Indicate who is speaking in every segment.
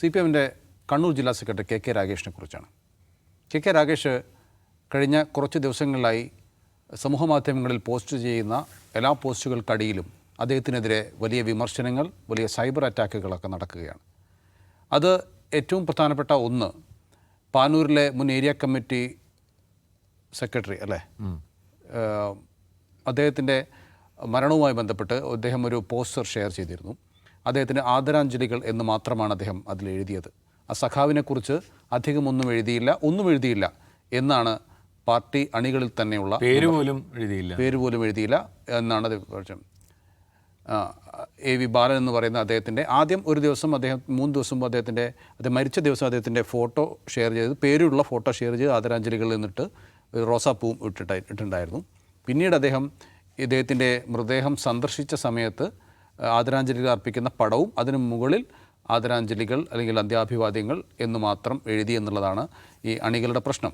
Speaker 1: CPMൻ്റെ കണ്ണൂർ ജില്ലാ secretary K രാഗേഷിനെ കുറിച്ചാണ്. K Ragesh കഴിഞ്ഞ കുറച്ച് ദിവസങ്ങളിലായി സമൂഹമാധ്യമങ്ങളിൽ പോസ്റ്റ് ചെയ്യുന്ന എല്ലാ പോസ്റ്റുകൾക്കടിയിലും അദ്ദേഹത്തിനെതിരെ വലിയ വിമർശനങ്ങൾ, വലിയ സൈബർ അറ്റാക്കുകളൊക്കെ നടക്കുകയാണ്. അത് ഏറ്റവും പ്രധാനപ്പെട്ട ഒന്ന്, പാനൂരിലെ മുൻ ഏരിയ കമ്മിറ്റി സെക്രട്ടറി അല്ലേ, അദ്ദേഹത്തിൻ്റെ മരണവുമായി ബന്ധപ്പെട്ട് അദ്ദേഹം ഒരു പോസ്റ്റർ ഷെയർ ചെയ്തിരുന്നു. അദ്ദേഹത്തിന് ആദരാഞ്ജലികൾ എന്ന് മാത്രമാണ് അദ്ദേഹം അതിൽ എഴുതിയത്. ആ സഖാവിനെക്കുറിച്ച് അധികമൊന്നും എഴുതിയില്ല എന്നാണ് പാർട്ടി അണികളിൽ തന്നെയുള്ള
Speaker 2: പേര് പോലും എഴുതിയില്ല
Speaker 1: എന്നാണ് അത്. AV ബാലൻ എന്ന് പറയുന്ന അദ്ദേഹത്തിൻ്റെ ആദ്യം ഒരു ദിവസം അദ്ദേഹം 3 ദിവസം അദ്ദേഹം മരിച്ച ദിവസം അദ്ദേഹത്തിൻ്റെ ഫോട്ടോ ഷെയർ ചെയ്ത്, പേരുള്ള ഫോട്ടോ ഷെയർ ചെയ്ത് ആദരാഞ്ജലികളിൽ നിന്നിട്ട് റോസാപ്പൂവും ഇട്ടിട്ടുണ്ടായിരുന്നു. പിന്നീട് ഇദ്ദേഹത്തിൻ്റെ മൃതദേഹം സന്ദർശിച്ച സമയത്ത് ആദരാഞ്ജലികൾ അർപ്പിക്കുന്ന പടവും അതിന് മുകളിൽ ആദരാഞ്ജലികൾ അല്ലെങ്കിൽ അന്ത്യാഭിവാദ്യങ്ങൾ എന്ന് മാത്രം എഴുതി എന്നുള്ളതാണ് ഈ അണികളുടെ പ്രശ്നം.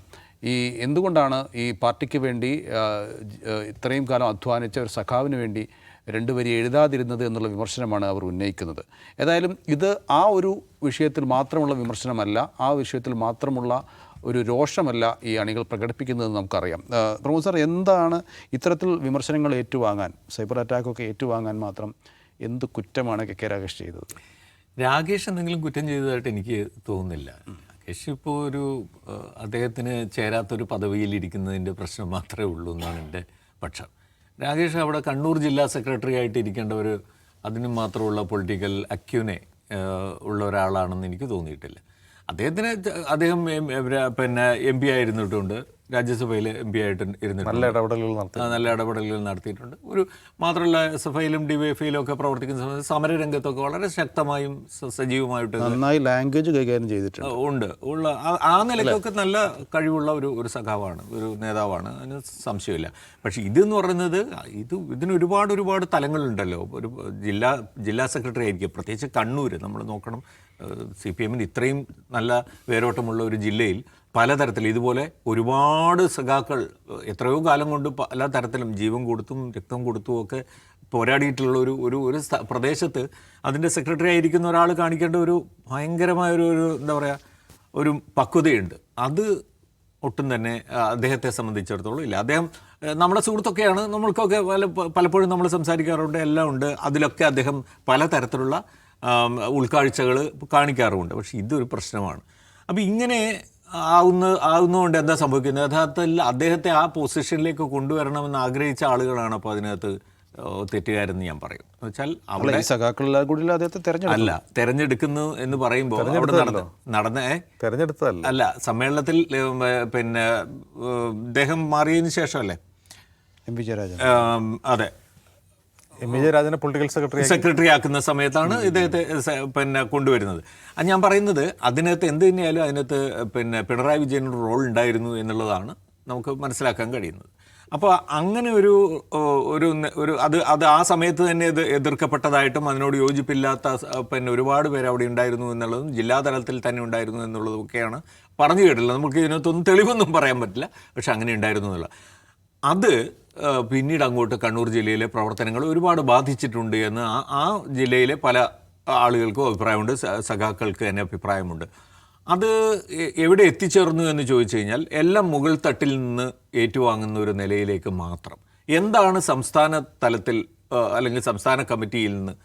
Speaker 1: എന്തുകൊണ്ടാണ് ഈ പാർട്ടിക്ക് വേണ്ടി ഇത്രയും കാലം അധ്വാനിച്ച ഒരു സഖാവിന് വേണ്ടി 2 വരി എഴുതാതിരുന്നത് എന്നുള്ള വിമർശനമാണ് അവർ ഉന്നയിക്കുന്നത്. ഏതായാലും ഇത് ആ ഒരു വിഷയത്തിൽ മാത്രമുള്ള വിമർശനമല്ല, ആ വിഷയത്തിൽ മാത്രമുള്ള ഒരു രോഷമല്ല ഈ അണികൾ പ്രകടിപ്പിക്കുന്നതെന്ന് നമുക്കറിയാം. പ്രൊഫസർ, എന്താണ് ഇത്തരത്തിൽ വിമർശനങ്ങൾ ഏറ്റുവാങ്ങാൻ, സൈബർ അറ്റാക്കൊക്കെ ഏറ്റുവാങ്ങാൻ മാത്രം എന്ത് കുറ്റമാണ് കെ രാഗേഷ് ചെയ്തത്?
Speaker 2: രാഗേഷ് എന്തെങ്കിലും കുറ്റം ചെയ്തതായിട്ട് എനിക്ക് തോന്നുന്നില്ല. രാഗേഷ് ഇപ്പോൾ അദ്ദേഹത്തിന് ചേരാത്തൊരു പദവിയിലിരിക്കുന്നതിൻ്റെ പ്രശ്നം മാത്രമേ ഉള്ളൂ എന്നാണ് എൻ്റെ പക്ഷം. രാഗേഷ് അവിടെ കണ്ണൂർ ജില്ലാ സെക്രട്ടറി ആയിട്ട് ഇരിക്കേണ്ടവർ അതിന് മാത്രമുള്ള പൊളിറ്റിക്കൽ അക്യൂനെ ഉള്ള ഒരാളാണെന്ന് എനിക്ക് തോന്നിയിട്ടില്ല. അദ്ദേഹം MP ആയിരുന്നിട്ടുണ്ട്, രാജ്യസഭയിൽ MP ആയിട്ട് ഇരുന്നിട്ടുണ്ട്, നല്ല ഇടപെടലുകൾ നടത്തിയിട്ടുണ്ട്. മാത്രമല്ല SFIയിലും DYFIയിലും ഒക്കെ പ്രവർത്തിക്കുന്ന സമയത്ത് സമരരംഗത്തൊക്കെ വളരെ ശക്തമായും സജീവമായിട്ട്
Speaker 1: നന്നായി ലാംഗ്വേജ് കൈകാര്യം ചെയ്തിട്ടുണ്ട്.
Speaker 2: ആ നിലയ്ക്കൊക്കെ നല്ല കഴിവുള്ള ഒരു സഖാവാണ്, ഒരു നേതാവാണ്, അതിന് സംശയമില്ല. പക്ഷേ ഇതെന്ന് പറയുന്നത് ഇതിന് ഒരുപാട് തലങ്ങളുണ്ടല്ലോ. ഒരു ജില്ലാ സെക്രട്ടറി ആയിരിക്കും, പ്രത്യേകിച്ച് കണ്ണൂർ നമ്മൾ നോക്കണം. CPMന് ഇത്രയും നല്ല വേരോട്ടമുള്ള ഒരു ജില്ലയിൽ പലതരത്തിൽ ഇതുപോലെ ഒരുപാട് സഖാക്കൾ എത്രയോ കാലം കൊണ്ട് പലതരത്തിലും ജീവൻ കൊടുത്തും രക്തം കൊടുത്തും ഒക്കെ പോരാടിയിട്ടുള്ള ഒരു പ്രദേശത്ത് അതിൻ്റെ സെക്രട്ടറി ആയിരിക്കുന്ന ഒരാൾ കാണിക്കേണ്ട ഒരു ഭയങ്കരമായ എന്താ പറയുക, ഒരു പക്വതയുണ്ട്. അത് ഒട്ടും തന്നെ അദ്ദേഹത്തെ സംബന്ധിച്ചിടത്തോളം ഇല്ല. അദ്ദേഹം നമ്മുടെ സുഹൃത്തൊക്കെയാണ്, നമ്മൾക്കൊക്കെ പലപ്പോഴും നമ്മൾ സംസാരിക്കാറുണ്ട്, എല്ലാം ഉണ്ട്. അതിലൊക്കെ അദ്ദേഹം പലതരത്തിലുള്ള ഉൾക്കാഴ്ചകൾ കാണിക്കാറുമുണ്ട്. പക്ഷേ ഇതൊരു പ്രശ്നമാണ്. അപ്പോൾ ഇങ്ങനെ ആവുന്നതുകൊണ്ട് എന്താ സംഭവിക്കുന്നത്? യഥാർത്ഥത്തിൽ അദ്ദേഹത്തെ ആ പൊസിഷനിലേക്ക് കൊണ്ടുവരണമെന്ന് ആഗ്രഹിച്ച ആളുകളാണ് അപ്പോൾ അതിനകത്ത് തെറ്റുകാരെന്ന് ഞാൻ പറയും. എന്ന് വെച്ചാൽ അവിടെ തെരഞ്ഞെടുക്കുന്നു എന്ന് പറയുമ്പോൾ അല്ല, സമ്മേളനത്തിൽ അദ്ദേഹം മാറിയതിന് ശേഷമല്ലേ
Speaker 1: MP ജയരാജൻ,
Speaker 2: അതെ,
Speaker 1: MP ജയരാജനെ പൊളിറ്റിക്കൽ
Speaker 2: സെക്രട്ടറി ആക്കുന്ന സമയത്താണ് ഇദ്ദേഹത്തെ കൊണ്ടുവരുന്നത്. ഞാൻ പറയുന്നത് അതിനകത്ത് എന്ത് തന്നെയായാലും അതിനകത്ത് പിണറായി വിജയനൊരു റോൾ ഉണ്ടായിരുന്നു എന്നുള്ളതാണ് നമുക്ക് മനസ്സിലാക്കാൻ കഴിയുന്നത്. അപ്പോൾ അങ്ങനെ അത് ആ സമയത്ത് തന്നെ എതിർക്കപ്പെട്ടതായിട്ടും അതിനോട് യോജിപ്പില്ലാത്ത ഒരുപാട് പേര് അവിടെ ഉണ്ടായിരുന്നു എന്നുള്ളതും ജില്ലാതലത്തിൽ തന്നെ ഉണ്ടായിരുന്നു എന്നുള്ളതൊക്കെയാണ് പറഞ്ഞു കേട്ടില്ല. നമുക്ക് ഇതിനകത്തൊന്നും തെളിവൊന്നും പറയാൻ പറ്റില്ല, പക്ഷെ അങ്ങനെ ഉണ്ടായിരുന്നു എന്നുള്ള അത് പിന്നീട് അങ്ങോട്ട് കണ്ണൂർ ജില്ലയിലെ പ്രവർത്തനങ്ങൾ ഒരുപാട് ബാധിച്ചിട്ടുണ്ട് എന്ന് ആ ജില്ലയിലെ പല ആളുകൾക്കും അഭിപ്രായമുണ്ട്, സഖാക്കൾക്ക് തന്നെ അഭിപ്രായമുണ്ട്. അത് എവിടെ എത്തിച്ചേർന്നു എന്ന് ചോദിച്ചു കഴിഞ്ഞാൽ എല്ലാം മുകൾ തട്ടിൽ നിന്ന് ഏറ്റുവാങ്ങുന്ന ഒരു നിലയിലേക്ക് മാത്രം. എന്താണ് സംസ്ഥാന തലത്തിൽ അല്ലെങ്കിൽ സംസ്ഥാന കമ്മിറ്റിയിൽ നിന്ന്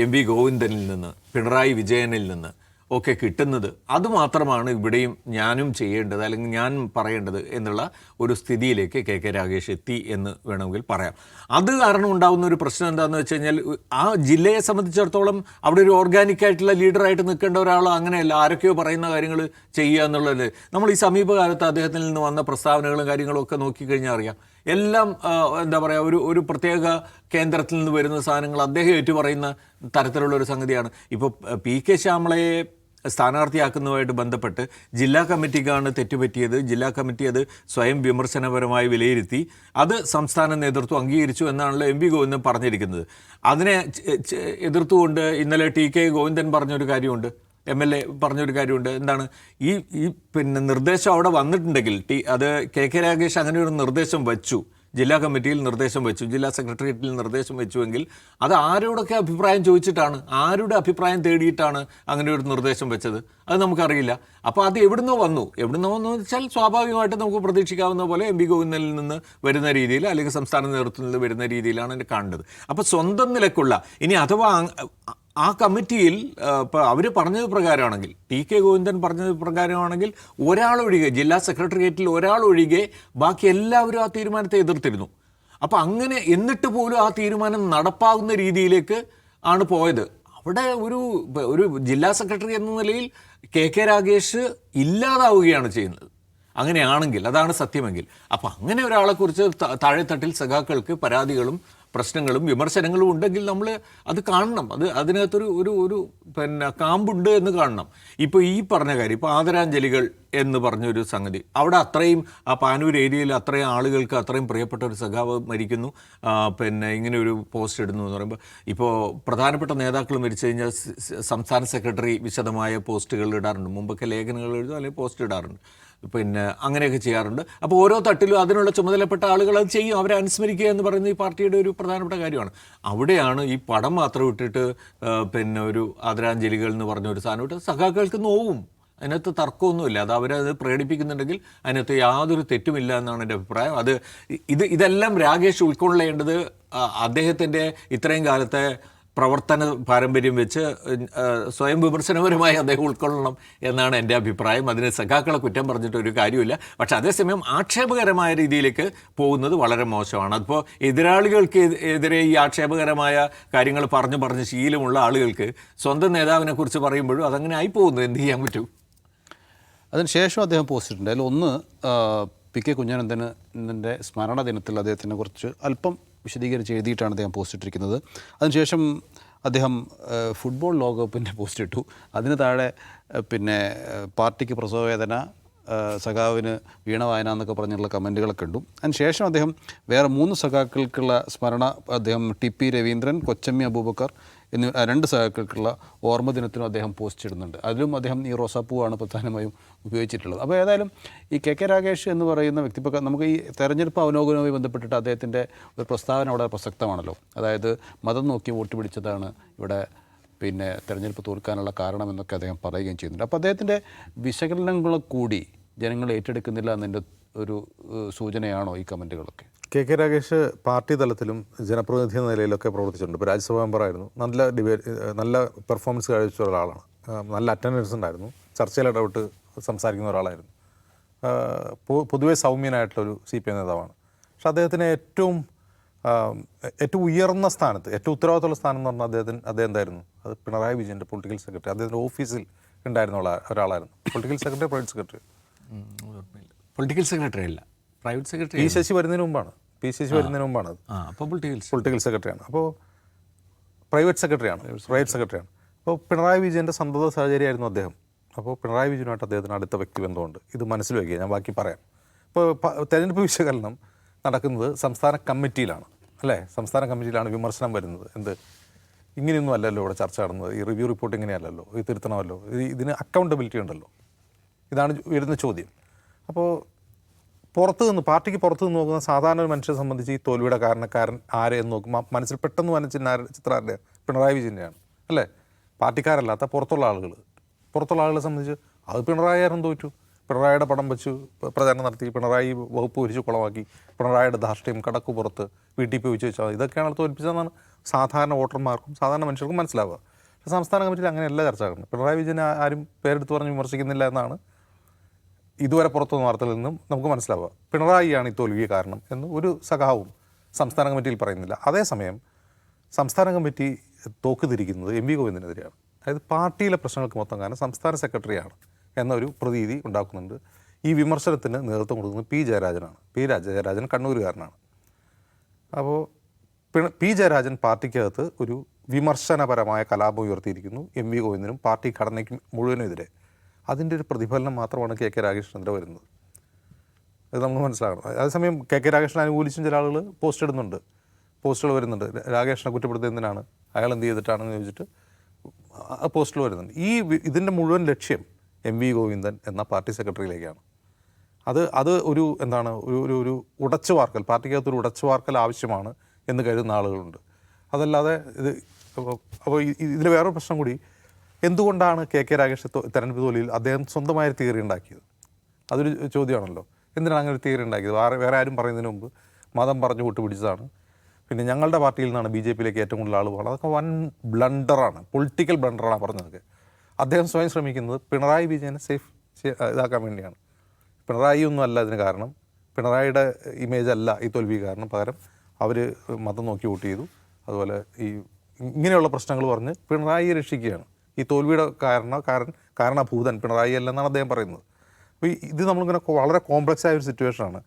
Speaker 2: MV ഗോവിന്ദനിൽ നിന്ന് പിണറായി വിജയനിൽ നിന്ന് ഒക്കെ കിട്ടുന്നത്, അതുമാത്രമാണ് ഇവിടെയും ഞാനും ചെയ്യേണ്ടത് അല്ലെങ്കിൽ ഞാൻ പറയേണ്ടത് എന്നുള്ള ഒരു സ്ഥിതിയിലേക്ക് കെ രാഗേഷ് എത്തി എന്ന് വേണമെങ്കിൽ പറയാം. അത് കാരണം ഉണ്ടാകുന്ന ഒരു പ്രശ്നം എന്താണെന്ന് വെച്ച് കഴിഞ്ഞാൽ ആ ജില്ലയെ സംബന്ധിച്ചിടത്തോളം അവിടെ ഒരു ഓർഗാനിക്കായിട്ടുള്ള ലീഡറായിട്ട് നിൽക്കേണ്ട ഒരാൾ അങ്ങനെയല്ല, ആരൊക്കെയോ പറയുന്ന കാര്യങ്ങൾ ചെയ്യുക എന്നുള്ളത്. നമ്മൾ ഈ സമീപകാലത്ത് അദ്ദേഹത്തിൽ നിന്ന് വന്ന പ്രസ്താവനകളും കാര്യങ്ങളും ഒക്കെ നോക്കിക്കഴിഞ്ഞാൽ അറിയാം. എല്ലാം എന്താ പറയുക, ഒരു പ്രത്യേക കേന്ദ്രത്തിൽ നിന്ന് വരുന്ന സാധനങ്ങൾ അദ്ദേഹം ഏറ്റു പറയുന്ന തരത്തിലുള്ളൊരു സംഗതിയാണ്. ഇപ്പോൾ PK ശ്യാമളയെ സ്ഥാനാർത്ഥിയാക്കുന്നതുമായിട്ട് ബന്ധപ്പെട്ട് ജില്ലാ കമ്മിറ്റിക്കാണ് തെറ്റുപറ്റിയത്, ജില്ലാ കമ്മിറ്റി അത് സ്വയം വിമർശനപരമായി വിലയിരുത്തി, അത് സംസ്ഥാന നേതൃത്വം അംഗീകരിച്ചു എന്നാണല്ലോ MP ഗോവിന്ദൻ പറഞ്ഞിരിക്കുന്നത്. അതിനെ എതിർത്തുകൊണ്ട് ഇന്നലെ TK ഗോവിന്ദൻ പറഞ്ഞൊരു കാര്യമുണ്ട്, MLA പറഞ്ഞൊരു കാര്യമുണ്ട്. എന്താണ് ഈ നിർദ്ദേശം അവിടെ വന്നിട്ടുണ്ടെങ്കിൽ അത് കെ രാഗേഷ് അങ്ങനെ ഒരു നിർദ്ദേശം വച്ചു, ജില്ലാ കമ്മിറ്റിയിൽ നിർദ്ദേശം വെച്ചു, ജില്ലാ സെക്രട്ടേറിയറ്റിൽ നിർദ്ദേശം വെച്ചുവെങ്കിൽ അത് ആരോടൊക്കെ അഭിപ്രായം ചോദിച്ചിട്ടാണ്, ആരുടെ അഭിപ്രായം തേടിയിട്ടാണ് അങ്ങനെ ഒരു നിർദ്ദേശം വെച്ചത് അത് നമുക്കറിയില്ല. അപ്പോൾ അത് എവിടുന്നോ വന്നു എന്ന് വെച്ചാൽ സ്വാഭാവികമായിട്ട് നമുക്ക് പ്രതീക്ഷിക്കാവുന്ന പോലെ എം പി ഗോവിന്ദനിൽ നിന്ന് വരുന്ന രീതിയിൽ അല്ലെങ്കിൽ സംസ്ഥാന നേതൃത്വത്തിൽ നിന്ന് വരുന്ന രീതിയിലാണ് എന്നെ കാണേണ്ടത്. അപ്പോൾ സ്വന്തം നിലക്കുള്ള ഇനി അഥവാ ആ കമ്മിറ്റിയിൽ ഇപ്പോൾ അവർ പറഞ്ഞത് പ്രകാരമാണെങ്കിൽ, ടി കെ ഗോവിന്ദൻ പറഞ്ഞത് പ്രകാരമാണെങ്കിൽ ഒരാളൊഴികെ, ജില്ലാ സെക്രട്ടേറിയറ്റിൽ ഒരാളൊഴികെ ബാക്കി എല്ലാവരും ആ തീരുമാനത്തെ എതിർത്തിരുന്നു. അപ്പോൾ അങ്ങനെ എന്നിട്ട് പോലും ആ തീരുമാനം നടപ്പാകുന്ന രീതിയിലേക്ക് ആണ് പോയത്. അവിടെ ഒരു ജില്ലാ സെക്രട്ടറി എന്ന നിലയിൽ കെ രാഗേഷ് ഇല്ലാതാവുകയാണ് ചെയ്യുന്നത്. അങ്ങനെയാണെങ്കിൽ, അതാണ് സത്യമെങ്കിൽ. അപ്പം അങ്ങനെ ഒരാളെക്കുറിച്ച് താഴെത്തട്ടിൽ സഖാക്കൾക്ക് പരാതികളും പ്രശ്നങ്ങളും വിമർശനങ്ങളും ഉണ്ടെങ്കിൽ നമ്മൾ അത് കാണണം. അതിനകത്തൊരു ഒരു കാമ്പുണ്ട് എന്ന് കാണണം. ഇപ്പോൾ ഈ പറഞ്ഞ കാര്യം, ഇപ്പോൾ ആദരാഞ്ജലികൾ എന്ന് പറഞ്ഞൊരു സംഗതി, അവിടെ അത്രയും ആ പാനൂർ ഏരിയയിൽ അത്രയും ആളുകൾക്ക് അത്രയും പ്രിയപ്പെട്ട ഒരു സഖാവ് മരിക്കുന്നു, ഇങ്ങനെ ഒരു പോസ്റ്റ് ഇടുന്നു എന്ന് പറയുമ്പോൾ, ഇപ്പോൾ പ്രധാനപ്പെട്ട നേതാക്കൾ മരിച്ചു കഴിഞ്ഞാൽ സംസ്ഥാന സെക്രട്ടറി വിശദമായ പോസ്റ്റുകൾ ഇടാറുണ്ട്. മുമ്പൊക്കെ ലേഖനങ്ങൾ എഴുതും അല്ലെങ്കിൽ പോസ്റ്റ് ഇടാറുണ്ട്, അങ്ങനെയൊക്കെ ചെയ്യാറുണ്ട്. അപ്പോൾ ഓരോ തട്ടിലും അതിനുള്ള ചുമതലപ്പെട്ട ആളുകൾ അത് ചെയ്യും, അവരെ അനുസ്മരിക്കുക എന്ന് പറയുന്നത് ഈ പാർട്ടിയുടെ ഒരു പ്രധാനപ്പെട്ട കാര്യമാണ്. അവിടെയാണ് ഈ പടം മാത്രം ഇട്ടിട്ട് ഒരു ആദരാഞ്ജലികൾ എന്ന് പറഞ്ഞ ഒരു സാധനം ഇട്ട് സഖാക്കൾക്ക് നോവും. അതിനകത്ത് തർക്കമൊന്നുമില്ല. അത് അവരത് പ്രകടിപ്പിക്കുന്നുണ്ടെങ്കിൽ അതിനകത്ത് യാതൊരു തെറ്റുമില്ല എന്നാണ് എൻ്റെ അഭിപ്രായം. ഇതെല്ലാം രാഗേഷ് ഉൾക്കൊള്ളേണ്ടത് അദ്ദേഹത്തിൻ്റെ ഇത്രയും കാലത്തെ പ്രവർത്തന പാരമ്പര്യം വെച്ച് സ്വയം വിമർശനപരമായി അദ്ദേഹം ഉൾക്കൊള്ളണം എന്നാണ് എൻ്റെ അഭിപ്രായം. അതിന് സഖാക്കളെ കുറ്റം പറഞ്ഞിട്ട് ഒരു കാര്യമില്ല. പക്ഷെ അതേസമയം ആക്ഷേപകരമായ രീതിയിലേക്ക് പോകുന്നത് വളരെ മോശമാണ്. അതിപ്പോൾ എതിരാളികൾക്ക് എതിരെ ഈ ആക്ഷേപകരമായ കാര്യങ്ങൾ പറഞ്ഞ് ശീലമുള്ള ആളുകൾക്ക് സ്വന്തം നേതാവിനെക്കുറിച്ച് പറയുമ്പോഴും അതങ്ങനെ ആയിപ്പോകുന്നു. എന്ത് ചെയ്യാൻ പറ്റും?
Speaker 1: അതിനുശേഷം അദ്ദേഹം പോസ്റ്റ് ഇട്ടിട്ടുണ്ട്. അതിലൊന്ന് പി കെ കുഞ്ഞനന്ദൻ്റെ സ്മരണ ദിനത്തിൽ അദ്ദേഹത്തിനെ കുറിച്ച് അല്പം വിശദീകരിച്ച് എഴുതിയിട്ടാണ് അദ്ദേഹം പോസ്റ്റ് ഇട്ടിരിക്കുന്നത്. അതിനുശേഷം അദ്ദേഹം ഫുട്ബോൾ ലോകകപ്പിൻ്റെ പോസ്റ്റ് ഇട്ടു. അതിന് താഴെ പാർട്ടിക്ക് പ്രസവവേദന, സഖാവിന് വീണവായന എന്നൊക്കെ പറഞ്ഞുള്ള കമൻറ്റുകളൊക്കെ ഉണ്ട്. അതിനുശേഷം അദ്ദേഹം വേറെ 3 സഖാക്കൾക്കുള്ള സ്മരണ അദ്ദേഹം ടി പി രവീന്ദ്രൻ, കൊച്ചമ്മി അബൂബക്കർ എന്നീ 2 സഖാക്കൾക്കുള്ള ഓർമ്മ ദിനത്തിനും അദ്ദേഹം പോസ്റ്റ് ഇടുന്നുണ്ട്. അതിലും അദ്ദേഹം ഈ റോസാപ്പൂവാണ് പ്രധാനമായും ഉപയോഗിച്ചിട്ടുള്ളത്. അപ്പോൾ ഏതായാലും ഈ കെ രാഗേഷ് എന്ന് പറയുന്ന വ്യക്തി, ഇപ്പോൾ നമുക്ക് ഈ തെരഞ്ഞെടുപ്പ് അവലോകനവുമായി ബന്ധപ്പെട്ടിട്ട് അദ്ദേഹത്തിൻ്റെ ഒരു പ്രസ്താവന അവിടെ പ്രസക്തമാണല്ലോ. അതായത് മതം നോക്കി വോട്ട് പിടിച്ചതാണ് ഇവിടെ തെരഞ്ഞെടുപ്പ് തോൽക്കാനുള്ള കാരണമെന്നൊക്കെ അദ്ദേഹം പറയുകയും ചെയ്യുന്നുണ്ട്. അപ്പോൾ അദ്ദേഹത്തിൻ്റെ വിശകലനങ്ങൾ കൂടി ജനങ്ങൾ ഏറ്റെടുക്കുന്നില്ല എന്നതിൻ്റെ ഒരു സൂചനയാണോ ഈ കമൻറ്റുകളൊക്കെ?
Speaker 3: കെ രാഗേഷ് പാർട്ടി തലത്തിലും ജനപ്രതിനിധി എന്ന നിലയിലൊക്കെ പ്രവർത്തിച്ചിട്ടുണ്ട്. ഇപ്പോൾ രാജ്യസഭാ മെമ്പറായിരുന്നു, നല്ല പെർഫോമൻസ് കാഴ്ച ഒരാളാണ്, നല്ല അറ്റൻഡൻസ് ഉണ്ടായിരുന്നു, ചർച്ചയിൽ ഇടപെട്ട് സംസാരിക്കുന്ന ഒരാളായിരുന്നു, പൊതുവെ സൗമ്യനായിട്ടുള്ളൊരു CPM നേതാവാണ്. പക്ഷെ അദ്ദേഹത്തിന് ഏറ്റവും ഉയർന്ന സ്ഥാനത്ത്, ഏറ്റവും ഉത്തരവാദിത്തമുള്ള സ്ഥാനം എന്ന് പറഞ്ഞാൽ അദ്ദേഹം എന്തായിരുന്നു? അത് പിണറായി വിജയൻ്റെ പൊളിറ്റിക്കൽ സെക്രട്ടറി, അദ്ദേഹത്തിൻ്റെ ഓഫീസിൽ ഉണ്ടായിരുന്ന ഒരാളായിരുന്നു. Political secretary, private secretary,
Speaker 2: political secretary അല്ല, പ്രൈവറ്റ് സെക്രട്ടറി.
Speaker 3: പി ശശി വരുന്നതിന് മുമ്പാണ് അത്.
Speaker 2: അപ്പോൾ
Speaker 3: പൊളിറ്റിക്കൽ സെക്രട്ടറിയാണ്. അപ്പോൾ പ്രൈവറ്റ് സെക്രട്ടറിയാണ്. അപ്പോൾ പിണറായി വിജയൻ്റെ സന്തത സഹചര്യമായിരുന്നു അദ്ദേഹം. അപ്പോൾ പിണറായി വിജയനുമായിട്ട് അദ്ദേഹത്തിന് അടുത്ത വ്യക്തിബന്ധമുണ്ട്. ഇത് മനസ്സിൽ വയ്ക്കുക, ഞാൻ ബാക്കി പറയാം. ഇപ്പോൾ തെരഞ്ഞെടുപ്പ് വിശകലനം നടക്കുന്നത് സംസ്ഥാന കമ്മിറ്റിയിലാണ്, അല്ലേ? സംസ്ഥാന കമ്മിറ്റിയിലാണ് വിമർശനം വരുന്നത്. ഇങ്ങനെയൊന്നും അല്ലല്ലോ ഇവിടെ ചർച്ച നടന്നത്, ഈ റിവ്യൂ റിപ്പോർട്ട് ഇങ്ങനെയല്ലല്ലോ, ഇത് തിരുത്തണമല്ലോ, ഇതിന് അക്കൗണ്ടബിലിറ്റി ഉണ്ടല്ലോ, ഇതാണ് വരുന്ന ചോദ്യം. അപ്പോൾ പാർട്ടിക്ക് പുറത്തു നിന്ന് നോക്കുന്ന സാധാരണ ഒരു മനുഷ്യനെ സംബന്ധിച്ച് ഈ തോൽവിയുടെ കാരണക്കാരൻ ആരെ എന്ന് നോക്കുമ്പോൾ മനസ്സിൽ പെട്ടെന്ന് വനച്ചിരുന്ന ചിത്രം ആരുടെ? പിണറായി വിജയൻ്റെയാണ്, അല്ലേ? പാർട്ടിക്കാരല്ലാത്ത പുറത്തുള്ള ആളുകളെ സംബന്ധിച്ച് അത് പിണറായി ആരും തോറ്റു, പിണറായിയുടെ പടം വെച്ചു പ്രചാരണം നടത്തി, പിണറായി വകുപ്പ് വിരിച്ച് കുളമാക്കി, പിണറായിയുടെ ധാർഷ്ട്യം കടക്ക് പുറത്ത് VTP വെച്ച് വെച്ചാൽ ഇതൊക്കെയാണ് തോൽപ്പിച്ചതെന്നാണ് സാധാരണ വോട്ടർമാർക്കും സാധാരണ മനുഷ്യർക്കും മനസ്സിലാവുക. പക്ഷേ സംസ്ഥാന കമ്മിറ്റിയിൽ അങ്ങനെയല്ല ചർച്ച നടക്കുന്നത്. പിണറായി വിജയനെ ആരും പേരെടുത്ത് പറഞ്ഞ് വിമർശിക്കുന്നില്ല എന്നാണ് ഇതുവരെ പുറത്തുനിന്ന് വാർത്തകളിൽ നിന്നും നമുക്ക് മനസ്സിലാവുക. പിണറായിയാണ് ഈ തോൽവിയെ കാരണം എന്ന് ഒരു സഖാവും സംസ്ഥാന കമ്മിറ്റിയിൽ പറയുന്നില്ല. അതേസമയം സംസ്ഥാന കമ്മിറ്റി തോക്കുതിരിക്കുന്നത് എം വി ഗോവിന്ദനെതിരെയാണ്. അതായത് പാർട്ടിയിലെ പ്രശ്നങ്ങൾക്ക് മൊത്തം കാരണം സംസ്ഥാന സെക്രട്ടറിയാണ് എന്നൊരു പ്രതീതി ഉണ്ടാക്കുന്നുണ്ട്. ഈ വിമർശനത്തിന് നേതൃത്വം കൊടുക്കുന്നത് പി ജയരാജൻ കണ്ണൂരുകാരനാണ്. അപ്പോൾ പി ജയരാജൻ പാർട്ടിക്കകത്ത് ഒരു വിമർശനപരമായ കലാപം ഉയർത്തിയിരിക്കുന്നു എം വി ഗോവിന്ദനും പാർട്ടി ഘടനയ്ക്ക് മുഴുവനെതിരെ. അതിൻ്റെ ഒരു പ്രതിഫലനം മാത്രമാണ് കെ രാഗേഷിനെതിരെ വരുന്നത്. അത് നമുക്ക് മനസ്സിലാക്കണം. അതേസമയം കെ രാഗേഷിനെ അനുകൂലിച്ചും ചില ആളുകൾ പോസ്റ്റുകൾ വരുന്നുണ്ട്. രാഗേഷിനെ കുറ്റപ്പെടുത്തുന്നത് എന്തിനാണ്, അയാൾ എന്ത് ചെയ്തിട്ടാണെന്ന് ചോദിച്ചിട്ട് പോസ്റ്റുകൾ വരുന്നുണ്ട്. ഇതിൻ്റെ മുഴുവൻ ലക്ഷ്യം എം വി ഗോവിന്ദൻ എന്ന പാർട്ടി സെക്രട്ടറിയിലേക്കാണ്. അത് ഒരു എന്താണ് ഒരു ഉടച്ചു വാർക്കൽ, പാർട്ടിക്കകത്തൊരു ഉടച്ചു വാർക്കൽ ആവശ്യമാണ് എന്ന് കരുതുന്ന ആളുകളുണ്ട്. അതല്ലാതെ അപ്പോൾ ഇതിൽ വേറൊരു പ്രശ്നം കൂടി, എന്തുകൊണ്ടാണ് കെ രാഗേഷ് തെരഞ്ഞെടുപ്പ് തോൽവിയിൽ അദ്ദേഹം സ്വന്തമായ തിയറി ഉണ്ടാക്കിയത്? അതൊരു ചോദ്യമാണല്ലോ. എന്തിനാണ് അങ്ങനെ ഒരു തിയറി ഉണ്ടാക്കിയത്? വേറെ ആരും പറയുന്നതിന് മുമ്പ് മതം പറഞ്ഞു കൂട്ടുപിടിച്ചതാണ്, പിന്നെ ഞങ്ങളുടെ പാർട്ടിയിൽ നിന്നാണ് BJP-യിലേക്ക് ഏറ്റവും കൂടുതൽ ആൾ പോകുന്നത്. അതൊക്കെ വൻ ബ്ലണ്ടറാണ്, പൊളിറ്റിക്കൽ ബ്ലണ്ടറാണ് പറഞ്ഞതൊക്കെ. അദ്ദേഹം സ്വയം ശ്രമിക്കുന്നത് പിണറായി വിജയനെ സേഫ് ഇതാക്കാൻ വേണ്ടിയാണ്. പിണറായി ഒന്നും അല്ല ഇതിന് കാരണം, പിണറായിയുടെ ഇമേജ് അല്ല ഈ തോൽവി കാരണം. പകരം അവർ മതം നോക്കി വോട്ട് ചെയ്തു. അതുപോലെ ഇങ്ങനെയുള്ള പ്രശ്നങ്ങൾ പറഞ്ഞ് പിണറായിയെ രക്ഷിക്കുകയാണ്. ഈ തോൽവിയുടെ കാരണഭൂതൻ പിണറായി അല്ലെന്നാണ് അദ്ദേഹം പറയുന്നത്. അപ്പോൾ ഇത് നമ്മളിങ്ങനെ വളരെ കോംപ്ലക്സ് ആയ ഒരു സിറ്റുവേഷനാണ്.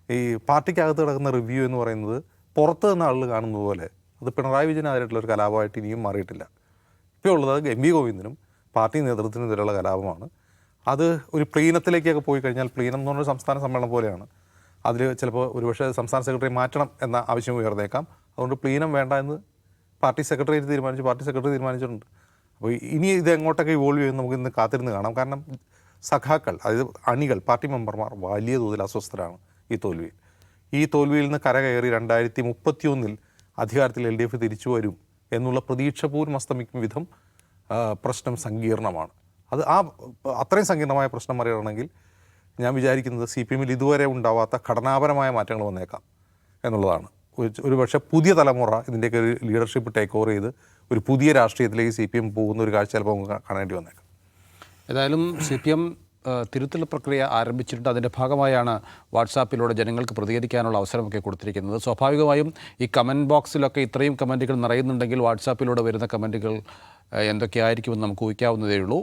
Speaker 3: ഈ പാർട്ടിക്കകത്ത് കിടക്കുന്ന റിവ്യൂ എന്ന് പറയുന്നത് പുറത്ത് നിന്ന് ആളുകൾ കാണുന്നത് പോലെ അത് പിണറായി വിജയനെതിരായിട്ടുള്ള ഒരു കലാപമായിട്ട് ഇനിയും മാറിയിട്ടില്ല. ഇപ്പോൾ ഉള്ളത് MV ഗോവിന്ദനും പാർട്ടി നേതൃത്വത്തിനെതിരെയുള്ള കലാപമാണ്. അത് ഒരു പ്ലീനത്തിലേക്കൊക്കെ പോയി കഴിഞ്ഞാൽ, പ്ലീനം എന്ന് പറഞ്ഞൊരു സംസ്ഥാന സമ്മേളനം പോലെയാണ്. അതിൽ ചിലപ്പോൾ ഒരുപക്ഷെ സംസ്ഥാന സെക്രട്ടറി മാറ്റണം എന്ന ആവശ്യം ഉയർന്നേക്കാം. അതുകൊണ്ട് പ്ലീനം വേണ്ട എന്ന് പാർട്ടി സെക്രട്ടറി തീരുമാനിച്ചിട്ടുണ്ട്. അപ്പോൾ ഇനി ഇത് എങ്ങോട്ടൊക്കെ ഇവോൾവ് ചെയ്യുമെന്ന് നമുക്ക് ഇന്ന് കാത്തിരുന്ന് കാണാം. കാരണം സഖാക്കൾ, അതായത് അണികൾ, പാർട്ടി മെമ്പർമാർ വലിയ തോതിൽ അസ്വസ്ഥരാണ് ഈ തോൽവിയിൽ നിന്ന് കരകയറി 2031 അധികാരത്തിൽ LDF തിരിച്ചു വരും എന്നുള്ള പ്രതീക്ഷ പോലും അസ്തമിക്കും വിധം പ്രശ്നം സങ്കീർണമാണ്. അത്രയും സങ്കീർണമായ പ്രശ്നം മറികടണമെങ്കിൽ ഞാൻ വിചാരിക്കുന്നത് CPM-ൽ ഇതുവരെ ഉണ്ടാവാത്ത ഘടനാപരമായ മാറ്റങ്ങൾ വന്നേക്കാം എന്നുള്ളതാണ്. ഒരു പക്ഷേ പുതിയ തലമുറ ഇതിൻ്റെയൊക്കെ ഒരു ലീഡർഷിപ്പ് ടേക്ക് ഓവർ ചെയ്ത് ഒരു പുതിയ രാഷ്ട്രീയത്തിലേക്ക് CPM പോകുന്ന ഒരു കാഴ്ച ചിലപ്പോൾ നമുക്ക് കാണേണ്ടി വന്നേക്കാം.
Speaker 1: ഏതായാലും CPM തിരുത്തൽ പ്രക്രിയ ആരംഭിച്ചിട്ടുണ്ട്. അതിൻ്റെ ഭാഗമായാണ് വാട്സാപ്പിലൂടെ ജനങ്ങൾക്ക് പ്രതികരിക്കാനുള്ള അവസരമൊക്കെ കൊടുത്തിരിക്കുന്നത്. സ്വാഭാവികമായും ഈ കമൻറ്റ് ബോക്സിലൊക്കെ ഇത്രയും കമൻറ്റുകൾ നിറയുന്നുണ്ടെങ്കിൽ വാട്സാപ്പിലൂടെ വരുന്ന കമൻറ്റുകൾ എന്തൊക്കെയായിരിക്കുമെന്ന് നമുക്ക് ഊഹിക്കാവുന്നതേ ഉള്ളൂ.